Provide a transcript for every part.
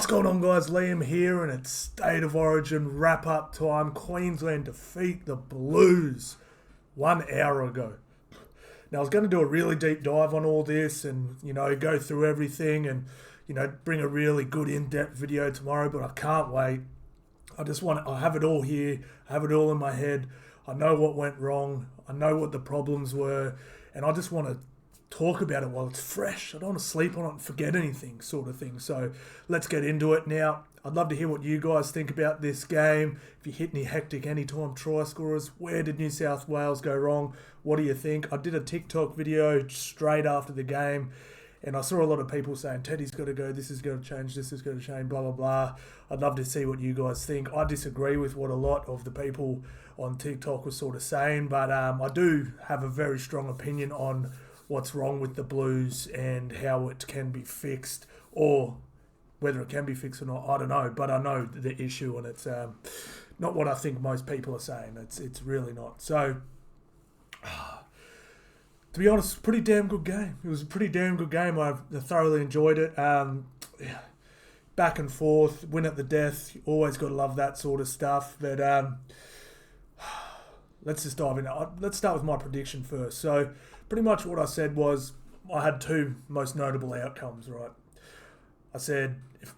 What's going on, guys? Liam here, and it's State of Origin wrap-up time. Queensland defeat the Blues 1 hour ago. Now, I was going to do a really deep dive on all this and, go through everything and, bring a really good in-depth video tomorrow, but I can't wait. I have it all here. I have it all in my head. I know what went wrong. I know what the problems were, and I just want to talk about it while it's fresh. I don't want to sleep on it and forget anything, sort of thing. So let's get into it now. I'd love to hear what you guys think about this game. If you hit any hectic anytime try scorers, where did New South Wales go wrong? What do you think? I did a TikTok video straight after the game, and I saw a lot of people saying, Teddy's got to go, this is going to change, this is going to change, blah, blah, blah. I'd love to see what you guys think. I disagree with what a lot of the people on TikTok were sort of saying, but I do have a very strong opinion on what's wrong with the Blues and how it can be fixed, or whether it can be fixed or not, I don't know. But I know the issue, and it's not what I think most people are saying. It's really not. So, to be honest, pretty damn good game. It was a pretty damn good game. I thoroughly enjoyed it. Back and forth, win at the death. Always got to love that sort of stuff. But let's just dive in. Let's start with my prediction first. So, pretty much what I said was I had two most notable outcomes, right? I said if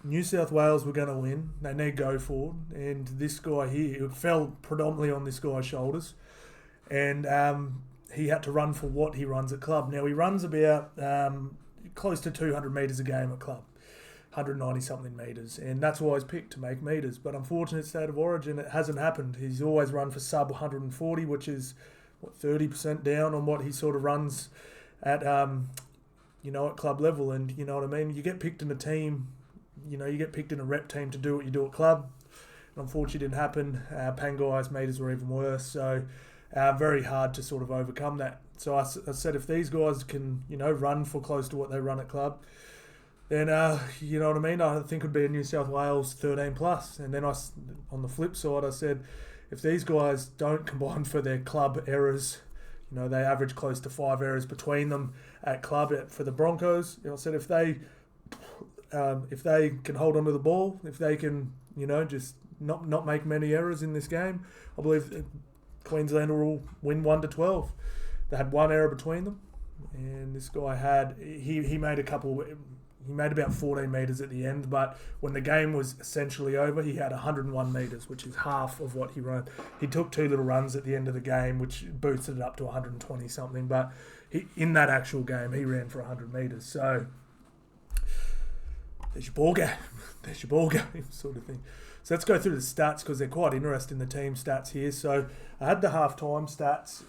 New South Wales were going to win, they need to go forward. And this guy here, it fell predominantly on this guy's shoulders. And he had to run for what he runs at club. Now, he runs about close to 200 metres a game at club. 190-something metres. And that's why he's picked, to make metres. But unfortunately, State of Origin, it hasn't happened. He's always run for sub 140, which is 30% down on what he sort of runs at, at club level. And you know what I mean? You get picked in a team, you get picked in a rep team to do what you do at club. And unfortunately, it didn't happen. Pangai's meters were even worse. So, very hard to sort of overcome that. So I said if these guys can, run for close to what they run at club, then, you know what I mean? I think it would be a New South Wales 13 plus. And then on the flip side, I said, if these guys don't combine for their club errors, they average close to 5 errors between them at club for the Broncos. I said if they can hold onto the ball, if they can, just not make many errors in this game, I believe Queensland will win 1-12. They had one error between them, and this guy he made a couple. He made about 14 metres at the end, but when the game was essentially over, he had 101 metres, which is half of what he ran. He took 2 little runs at the end of the game, which boosted it up to 120-something, but in that actual game, he ran for 100 metres. So, there's your ball game. There's your ball game, sort of thing. So let's go through the stats, because they're quite interesting, the team stats here. So, I had the half-time stats.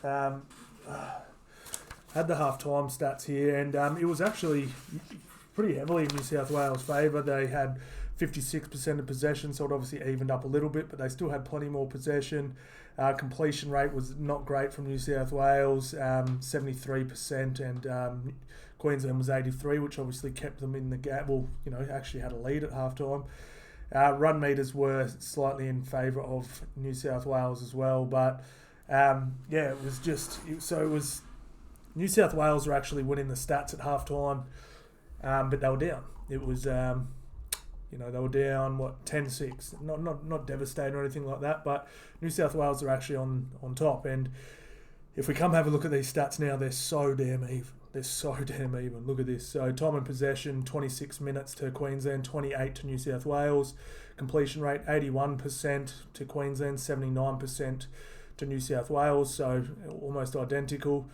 Here, and it was actually pretty heavily in New South Wales' favour. They had 56% of possession, so it obviously evened up a little bit, but they still had plenty more possession. Completion rate was not great from New South Wales, 73%, and Queensland was 83%, which obviously kept them in the gap. Well, actually had a lead at halftime. Run meters were slightly in favour of New South Wales as well, but it was New South Wales were actually winning the stats at halftime. But they were down. It was, they were down, 10-6. Not devastating or anything like that, but New South Wales are actually on top. And if we come have a look at these stats now, they're so damn even. Look at this. So time and possession, 26 minutes to Queensland, 28 to New South Wales. Completion rate, 81% to Queensland, 79% to New South Wales. So almost identical.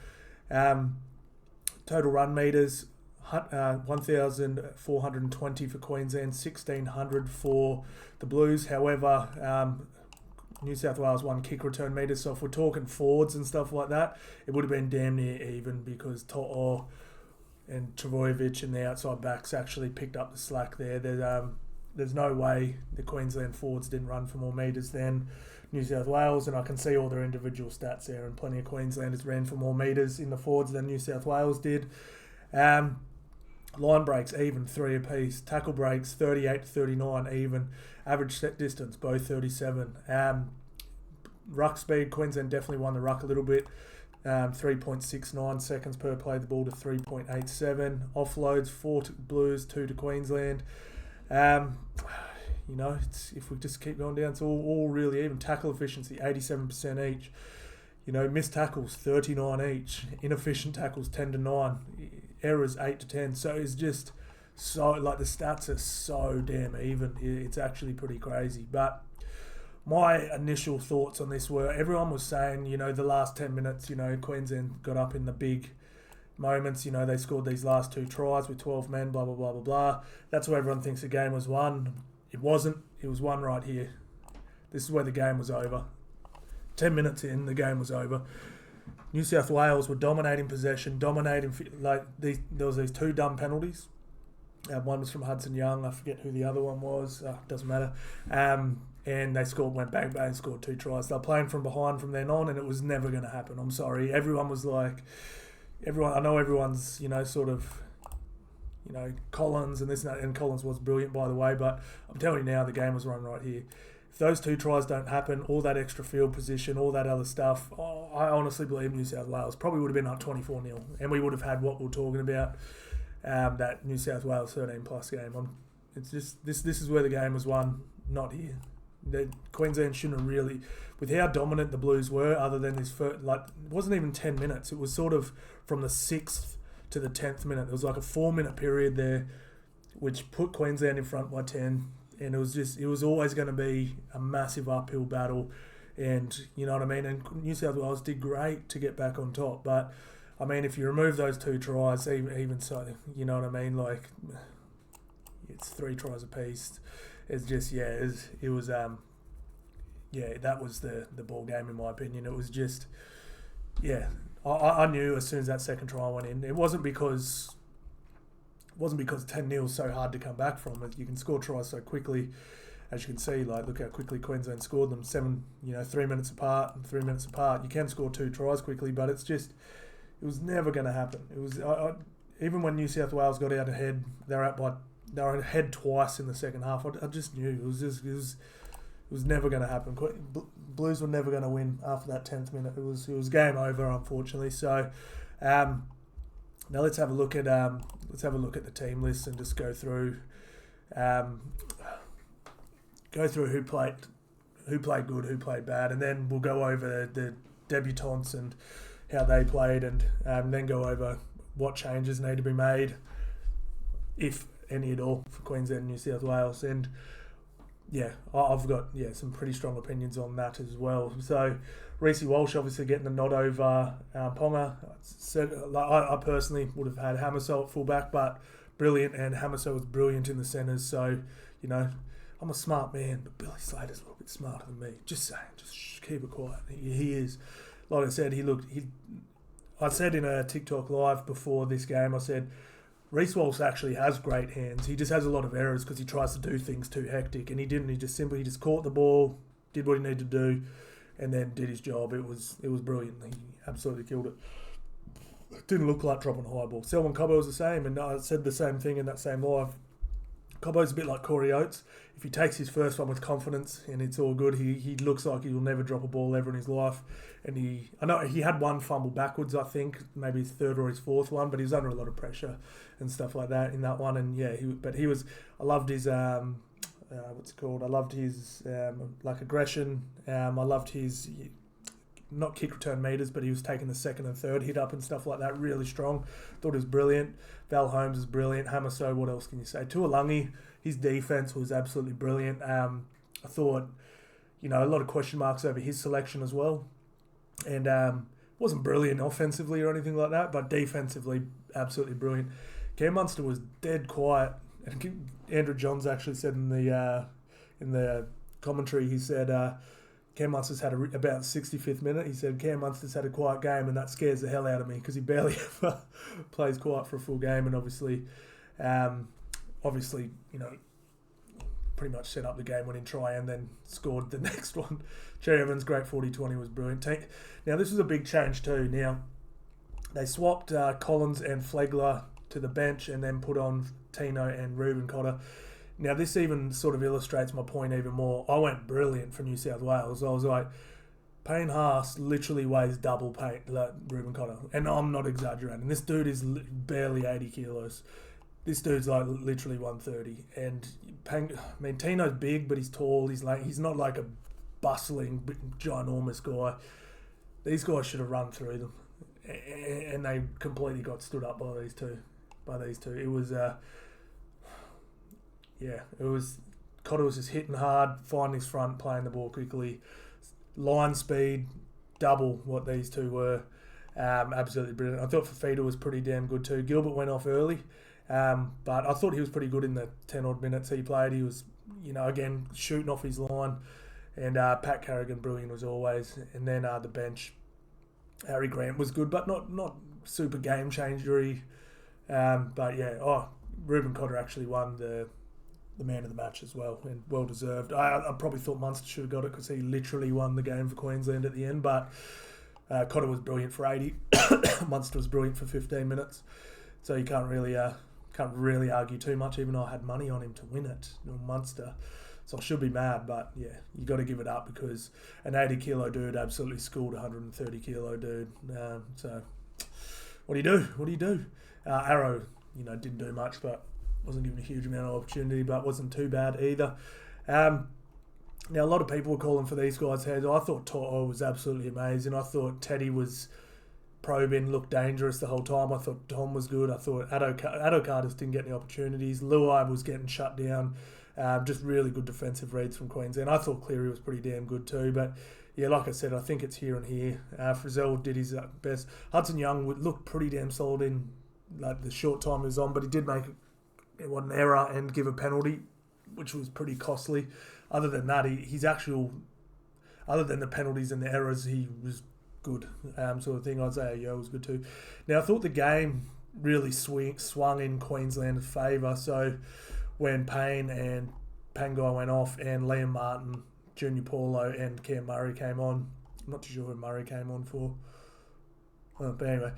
Total run meters, 1,420 for Queensland, 1,600 for the Blues. However, New South Wales won kick return meters, so if we're talking forwards and stuff like that, it would have been damn near even, because To'o and Travojevic and the outside backs actually picked up the slack there. There's no way the Queensland forwards didn't run for more meters than New South Wales, and I can see all their individual stats there, and plenty of Queenslanders ran for more meters in the forwards than New South Wales did. Line breaks even, 3 apiece. Tackle breaks 38-39 even. Average set distance both 37. Ruck speed, Queensland definitely won the ruck a little bit. 3.69 seconds per play the ball to 3.87. Offloads 4 to Blues, 2 to Queensland. If we just keep going down, it's all really even. Tackle efficiency, 87% each. Missed tackles, 39 each. Inefficient tackles, 10-9. Errors, 8-10. So it's just so, the stats are so damn even. It's actually pretty crazy. But my initial thoughts on this were, everyone was saying, the last 10 minutes, Queensland got up in the big moments. They scored these last 2 tries with 12 men, blah, blah, blah, blah, blah. That's why everyone thinks the game was won. It wasn't. It was won right here. This is where the game was over. 10 minutes in, the game was over. New South Wales were dominating possession, there was these 2 dumb penalties. One was from Hudson Young. I forget who the other one was. Doesn't matter. And they went bang, bang, scored 2 tries. They were playing from behind from then on, and it was never going to happen. I'm sorry. Everyone was like... I know everyone's, Collins and this and that, and Collins was brilliant, by the way, but I'm telling you now, the game was run right here. If those 2 tries don't happen, all that extra field position, all that other stuff, I honestly believe New South Wales probably would have been up 24-0, and we would have had what we're talking about, that New South Wales 13-plus game. It's just, this is where the game was won, not here. Queensland shouldn't have really, with how dominant the Blues were, other than this first, it wasn't even 10 minutes. It was sort of from the 6th to the 10th minute. There was a 4-minute period there, which put Queensland in front by 10, and it was always going to be a massive uphill battle, and you know what I mean. And New South Wales did great to get back on top, but I mean, if you remove those 2 tries, even so, you know what I mean. It's 3 tries apiece. It's just, that was the ball game, in my opinion. It was just, I knew as soon as that second try went in, it wasn't because 10-0 is so hard to come back from. You can score tries so quickly, as you can see. Look how quickly Queensland scored them. 3 minutes apart and 3 minutes apart. You can score 2 tries quickly, but it was never going to happen. It was even when New South Wales got out ahead, they were ahead twice in the second half. I just knew it was never going to happen. Blues were never going to win after that 10th minute. It was game over, unfortunately. So now let's have a look at the team list and just go through who played good, who played bad, and then we'll go over the debutants and how they played, and then go over what changes need to be made, if any at all, for Queensland and New South Wales. And I've got some pretty strong opinions on that as well. So Reece Walsh obviously getting the nod over Ponga. I personally would have had Hamiso at fullback, but brilliant, and Hamiso was brilliant in the centres. So I'm a smart man, but Billy Slater's a little bit smarter than me. Just saying, just keep it quiet. He is. Like I said, I said in a TikTok live before this game, I said, Reece Walsh actually has great hands. He just has a lot of errors because he tries to do things too hectic, and he didn't. He just caught the ball, did what he needed to do, and then did his job. It was brilliant. He absolutely killed it. It didn't look like dropping a high ball. Selwyn Cobbo was the same, and I said the same thing in that same live. Cobbo's a bit like Corey Oates. If he takes his first one with confidence and it's all good, he looks like he will never drop a ball ever in his life. And I know he had one fumble backwards, I think, maybe his 3rd or his 4th one, but he was under a lot of pressure and stuff like that in that one. And I loved his what's it called? I loved his aggression. I loved his not kick return meters, but he was taking the 2nd and 3rd hit up and stuff like that, really strong. Thought it was brilliant. Val Holmes is brilliant. Hamiso, what else can you say? Tuolangi, his defense was absolutely brilliant. I thought, a lot of question marks over his selection as well. And wasn't brilliant offensively or anything like that, but defensively, absolutely brilliant. Cam Munster was dead quiet. And Andrew Johns actually said in the commentary, he said, Cam Munster's had about 65th minute. He said Cam Munster's had a quiet game, and that scares the hell out of me because he barely ever plays quiet for a full game. And obviously, pretty much set up the game-winning try and then scored the next one. Cherry Evans, great 40-20, was brilliant. Now, this was a big change too. Now, they swapped Collins and Flegler to the bench and then put on Tino and Ruben Cotter. Now, this even sort of illustrates my point even more. I went brilliant for New South Wales. I was like, Payne Haas literally weighs double Ruben Cotter. And I'm not exaggerating. This dude is barely 80 kilos. This dude's like literally 130, and Tino's big, but he's tall. He's not like a bustling, ginormous guy. These guys should have run through them, and they completely got stood up by these two. It was, it was. Cobbo was just hitting hard, finding his front, playing the ball quickly, line speed, double what these two were. Absolutely brilliant. I thought Fidow was pretty damn good too. Gilbert went off early, but I thought he was pretty good in the 10 odd minutes he played. He was, again, shooting off his line. And Pat Carrigan brilliant as always. And then the bench, Harry Grant was good, but not super game changery. But yeah, Reuben Cotter actually won the man of the match as well, and well deserved. I probably thought Munster should have got it because he literally won the game for Queensland at the end. But Cotter was brilliant for 80. Munster was brilliant for 15 minutes. So you can't really argue too much. Even though I had money on him to win it, Munster. So I should be mad, but yeah, you got to give it up because an 80 kilo dude absolutely schooled a 130 kilo dude. So what do you do? Arrow, didn't do much, but wasn't given a huge amount of opportunity, but wasn't too bad either. Now a lot of people were calling for these guys' heads. I thought To'o was absolutely amazing. I thought Teddy was probing, looked dangerous the whole time. I thought Tom was good. I thought Addo just didn't get any opportunities. Luai was getting shut down. Just really good defensive reads from Queensland. I thought Cleary was pretty damn good too, but yeah, like I said, I think it's here and here. Frizzell did his best. Hudson Young would look pretty damn solid in like the short time he was on, but he did make an error and give a penalty, which was pretty costly. Other than that, other than the penalties and the errors, he was good, sort of thing. Isaiah Yeo was good too. Now, I thought the game really swung in Queensland's favour. So when Payne and Pangai went off and Liam Martin, Junior Paulo and Cam Murray came on. I'm not too sure who Murray came on for. But anyway,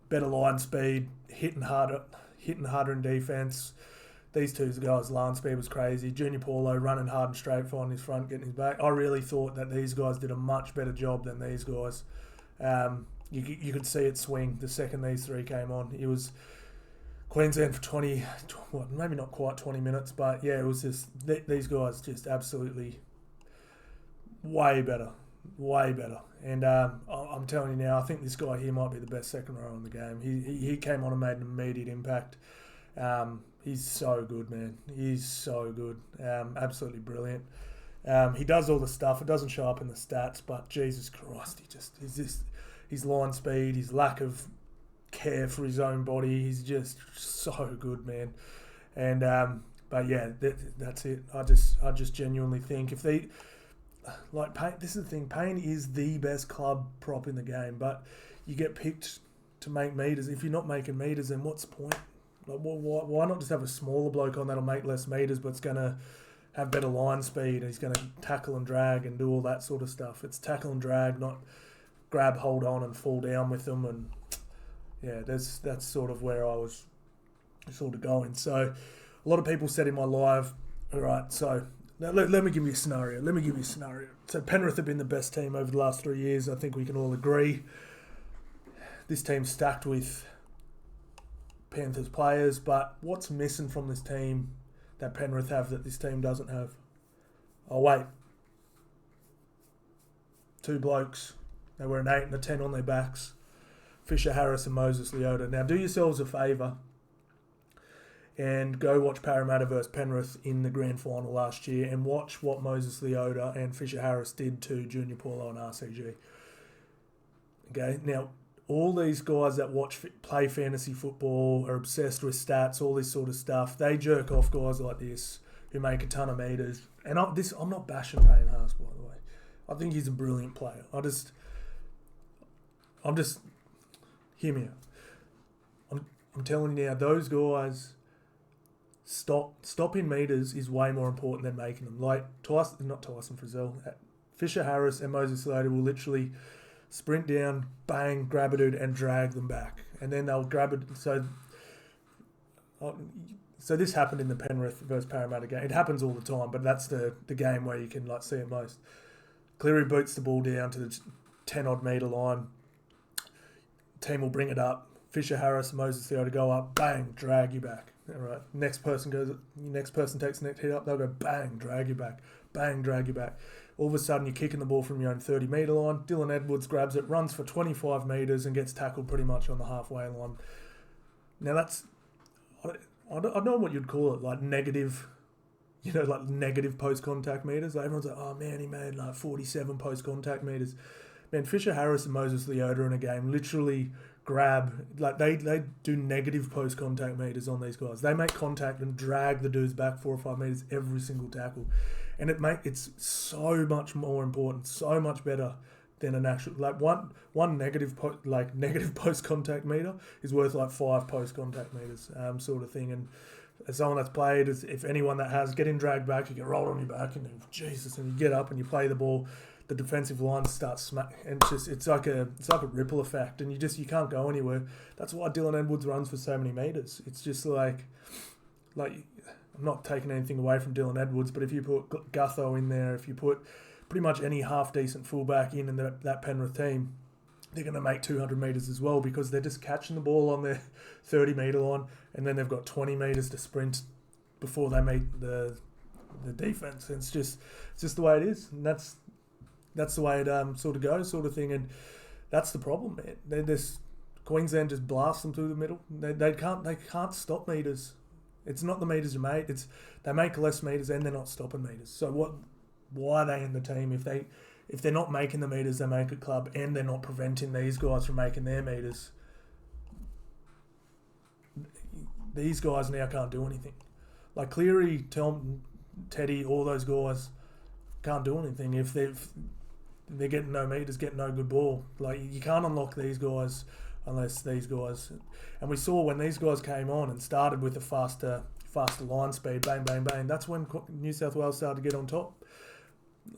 better line speed, hitting harder in defence. These two guys' line speed was crazy. Junior Paulo running hard and straight, finding his front, getting his back. I really thought that these guys did a much better job than these guys. You could see it swing the second these three came on. It was Queensland for maybe not quite 20 minutes, but yeah, it was just these guys just absolutely way better. And I'm telling you now, I think this guy here might be the best second row in the game. He came on and made an immediate impact. He's so good, man. He's so good. Absolutely brilliant. He does all the stuff. It doesn't show up in the stats, but Jesus Christ, his line speed, his lack of care for his own body. He's just so good, man. And but yeah, that's it. I just genuinely think if they Payne, this is the thing. Payne is the best club prop in the game, but you get picked to make meters. If you're not making meters, then what's the point? Like, why not just have a smaller bloke on that'll make less meters, but it's going to have better line speed and he's going to tackle and drag and do all that sort of stuff. It's tackle and drag, not grab, hold on and fall down with them. And yeah, that's sort of where I was sort of going. So a lot of people said in my live, all right, so now let me give you a scenario. So Penrith have been the best team over the last 3 years. I think we can all agree. This team's stacked with Panthers players, but what's missing from this team that Penrith have that this team doesn't have? Oh, wait. 2 blokes. They wear an 8 and a 10 on their backs. Fisher Harris and Moses Leota. Now, do yourselves a favour and go watch Parramatta versus Penrith in the grand final last year and watch what Moses Leota and Fisher Harris did to Junior Paulo and RCG. Okay, now, all these guys that play fantasy football are obsessed with stats, all this sort of stuff. They jerk off guys like this who make a ton of meters. And I'm not bashing Payne Haas, by the way. I think he's a brilliant player. Hear me out. I'm telling you now, those guys stopping meters is way more important than making them. Like not Tyson Frizzell, Fisher Harris and Moses Leota will literally sprint down, bang, grab a dude and drag them back. And then they'll grab it. So this happened in the Penrith versus Parramatta game. It happens all the time, but that's the game where you can see it most. Cleary boots the ball down to the 10-odd metre line. Team will bring it up. Fisher Harris, Moses Theo to go up, bang, drag you back. All right. Next person takes the next hit up, they'll go bang, drag you back, bang, drag you back. All of a sudden, you're kicking the ball from your own 30-metre line. Dylan Edwards grabs it, runs for 25 metres and gets tackled pretty much on the halfway line. Now, that's... I don't know what you'd call it, like negative... like negative post-contact metres. Like everyone's like, oh, man, he made like 47 post-contact metres. Man, Fisher Harris and Moses Leota in a game literally grab... Like, they do negative post-contact metres on these guys. They make contact and drag the dudes back 4 or 5 metres every single tackle. And it's so much more important, so much better than an actual... Like, one negative post-contact metre is worth like 5 post-contact metres, sort of thing. And as someone that's played, if anyone that has, getting dragged back, you get rolled on your back and Jesus, and you get up and you play the ball, the defensive line starts smack, and it's like a ripple effect, and you can't go anywhere. That's why Dylan Edwards runs for so many metres. It's just like I'm not taking anything away from Dylan Edwards, but if you put Gutho in there, if you put pretty much any half-decent fullback in that Penrith team, they're going to make 200 metres as well, because they're just catching the ball on their 30-metre line, and then they've got 20 metres to sprint before they meet the defence. And it's just the way it is, and that's the way it sort of goes, sort of thing. And that's the problem, man. Queensland just blasts them through the middle. They can't stop metres. It's not the metres you make. They make less metres and they're not stopping metres. So why are they in the team if they're not making the metres they make at club and they're not preventing these guys from making their metres? These guys now can't do anything. Like Cleary, Tom, Teddy, all those guys can't do anything if they're getting no metres, getting no good ball. Like, you can't unlock these guys unless these guys... And we saw when these guys came on and started with a faster line speed, bang, bang, bang, that's when New South Wales started to get on top.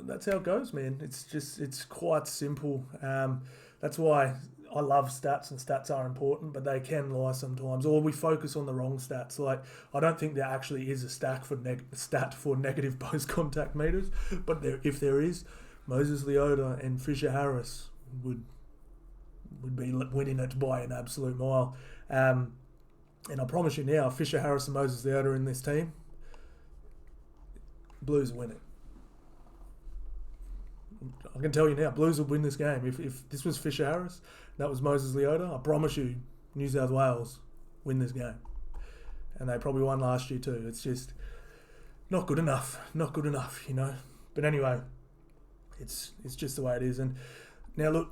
That's how it goes, man. It's quite simple. That's why I love stats, and stats are important, but they can lie sometimes. Or we focus on the wrong stats. Like, I don't think there actually is a stat for negative post-contact metres, but if there is, Moses Leota and Fisher Harris would be winning it by an absolute mile. And I promise you now, Fisher Harris and Moses Leota in this team, Blues win it. I can tell you now, Blues will win this game. If this was Fisher Harris, that was Moses Leota, I promise you, New South Wales win this game. And they probably won last year too. It's just not good enough. Not good enough, But anyway, it's just the way it is. And now look,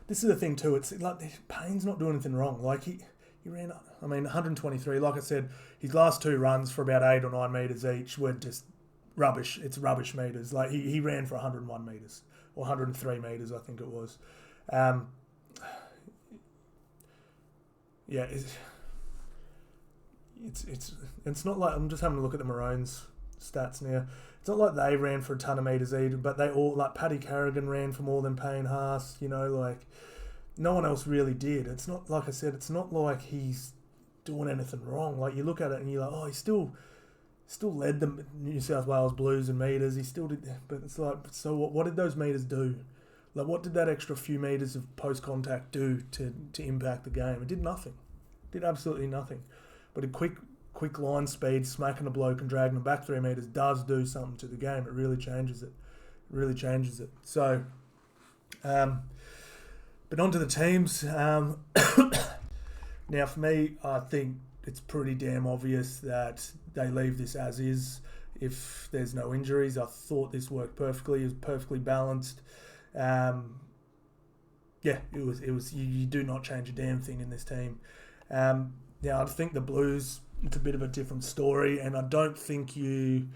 this is the thing too. It's like Payne's not doing anything wrong. Like he ran, 123. Like I said, his last 2 runs for about 8 or 9 metres each were just rubbish. It's rubbish metres. Like he ran for 101 metres or 103 metres, I think it was. It's not like, I'm just having a look at the Maroons stats now. It's not like they ran for a ton of metres either, but they all, like Paddy Carrigan ran for more than Payne Haas, like no one else really did. It's not, like I said, it's not like he's doing anything wrong. Like, you look at it and you're like, oh, he still led the New South Wales Blues in metres. He still did, but it's like, so what did those metres do? Like, what did that extra few metres of post-contact do to impact the game? It did nothing. It did absolutely nothing. But a quick line speed, smacking a bloke and dragging him back 3 metres does do something to the game. It really changes it. So, but on to the teams. Now, for me, I think it's pretty damn obvious that they leave this as is if there's no injuries. I thought this worked perfectly. It was perfectly balanced. It was. You do not change a damn thing in this team. Now, I think the Blues, it's a bit of a different story, and I don't think you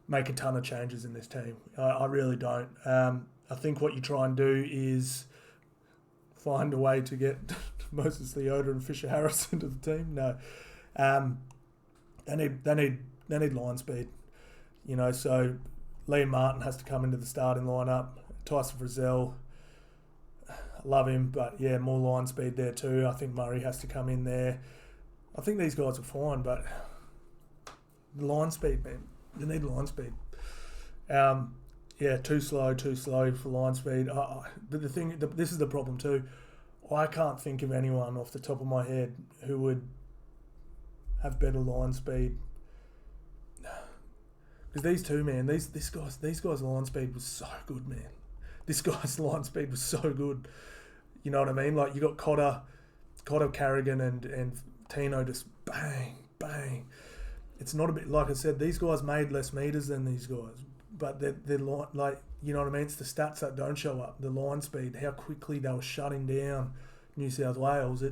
make a ton of changes in this team. I really don't. I think what you try and do is find a way to get Moses Leota and Fisher Harris into the team. No, they need line speed. So Liam Martin has to come into the starting lineup. Tyson Frizzell, I love him, but yeah, more line speed there too. I think Murray has to come in there. I think these guys are fine, but the line speed, man. You need line speed. Too slow for line speed. But this is the problem too. I can't think of anyone off the top of my head who would have better line speed. Because these two, man, these guys' line speed was so good, man. This guy's line speed was so good. You know what I mean? Like, you got Cotter, Carrigan, and Tino just bang, bang. It's not a bit, like I said, these guys made less meters than these guys. But they're like, you know what I mean? It's the stats that don't show up. The line speed, how quickly they were shutting down New South Wales.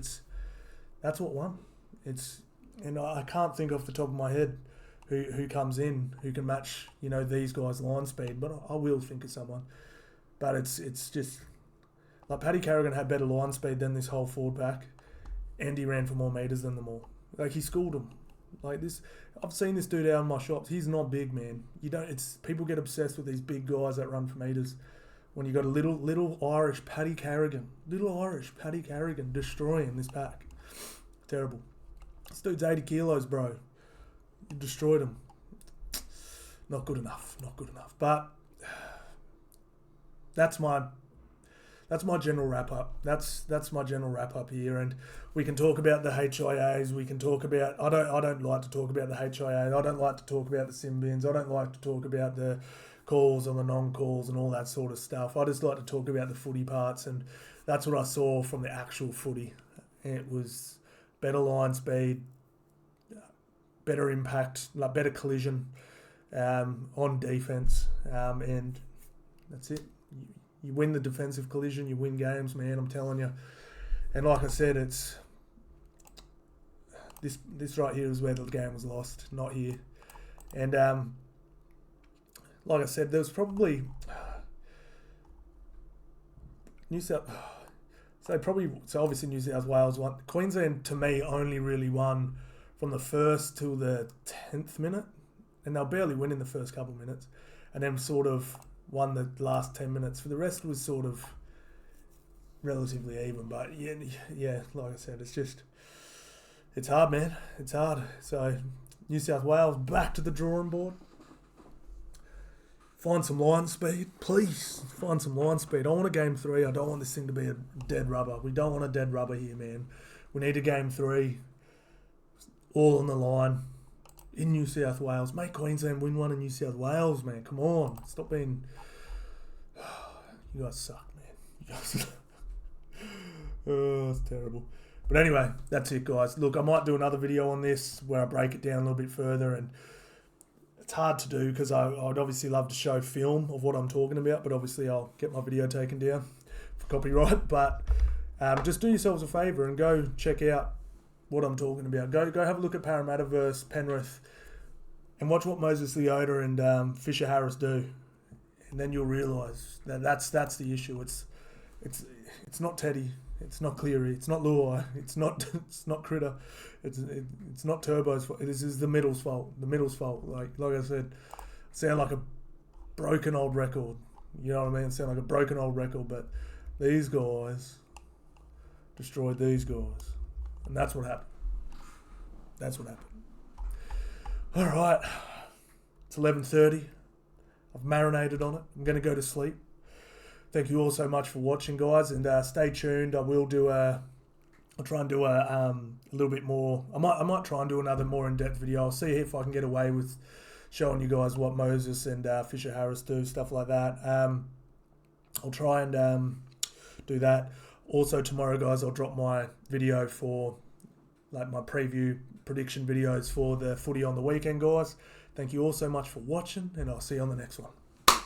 That's what won. And I can't think off the top of my head who comes in who can match, you know, these guys' line speed. But I will think of someone. But it's just like Paddy Carrigan had better line speed than this whole forward pack, and he ran for more meters than them all. Like, he schooled them. Like this, I've seen this dude out in my shops. He's not big, man. People get obsessed with these big guys that run for meters. When you got a little Irish Paddy Carrigan, destroying this pack. Terrible. This dude's 80 kilos, bro. You destroyed him. Not good enough. But that's my general wrap up. That's my general wrap up here, and we can talk about the HIAs. We can talk about. I don't like to talk about the HIA. I don't like to talk about the sim bins. I don't like to talk about the calls and the non-calls and all that sort of stuff. I just like to talk about the footy parts, and that's what I saw from the actual footy. It was better line speed, better impact, like better collision on defense, and that's it. You win the defensive collision, you win games, man, I'm telling you. And like I said, it's this right here is where the game was lost, not here. And like I said, there was probably so obviously New South Wales won. Queensland, to me, only really won from the first till the 10th minute, and they'll barely win in the first couple of minutes, and then sort of won the last 10 minutes. For the rest was sort of relatively even. But yeah, like I said, it's hard, man. It's hard. So New South Wales, back to the drawing board. Find some line speed, please. Find some line speed. I want a game 3. I don't want this thing to be a dead rubber. We don't want a dead rubber here, man. We need a game 3. All on the line. In New South Wales. Make Queensland win one in New South Wales, man. Come on. Stop being... You guys suck, man. You guys... Oh, it's terrible. But anyway, that's it, guys. Look, I might do another video on this where I break it down a little bit further, and it's hard to do because I'd obviously love to show film of what I'm talking about, but obviously I'll get my video taken down for copyright. But just do yourselves a favour and go check out what I'm talking about. Go have a look at Parramatta versus Penrith and watch what Moses Leota and Fisher Harris do, and then you'll realise that that's the issue. It's not Teddy, it's not Cleary, it's not Luai, it's not Critter, it's not Turbo's fault. This is the middle's fault. The middle's fault. Like I said, sound like a broken old record. You know what I mean? Sound like a broken old record, but these guys destroyed these guys. And that's what happened. All right. It's 11:30. I've marinated on it. I'm going to go to sleep. Thank you all so much for watching, guys. And stay tuned. I'll try and do a little bit more. I might try and do another more in-depth video. I'll see if I can get away with showing you guys what Moses and Fisher Harris do, stuff like that. I'll try and do that. Also tomorrow, guys, I'll drop my video for like my preview prediction videos for the footy on the weekend, guys. Thank you all so much for watching, and I'll see you on the next one.